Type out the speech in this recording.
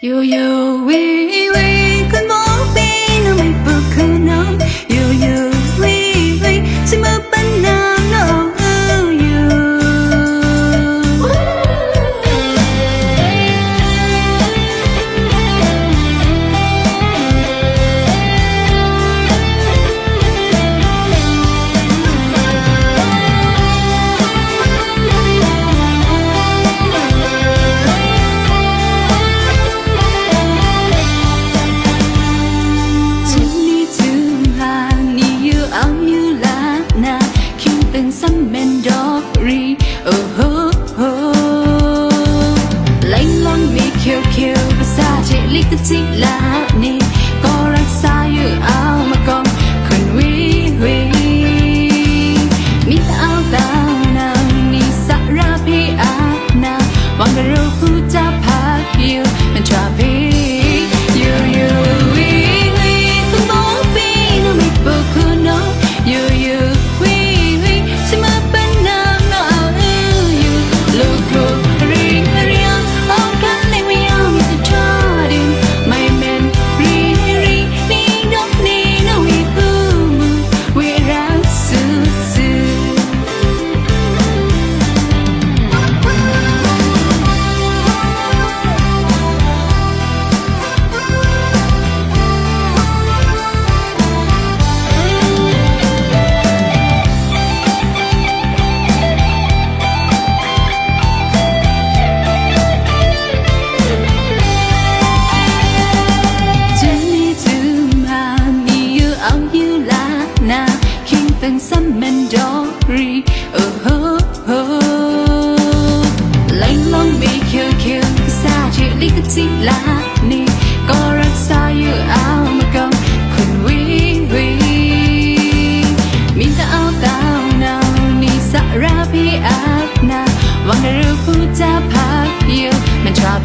Yo yo we con bó bê nó mày bực khờ nóng Yo yo we xin mơ bên nam nó men dog re oh ho ho lấy lon mi kêu kêu xa chạy lý cái gì là nè cóรักษาอยู่เอามาก่อนคนวิมีแต่เอาดาวนางนี่สารพีอานาวังกระรูผู้จะพักอยู่มันชอบพีอยู่วิคุณบอกปีน้องไม่บอกคุณน้องอยู่từng xăm men đỏ ri oh lấy lon mi kêu kêu xa chỉ lý cái gì là nè cóรักษาอยู่เอามาก่อนคนวิมีแต่เอาดาวนาวนี่สารพีอาบนาวังกระรูผู้จะพักอยู่มันชอบ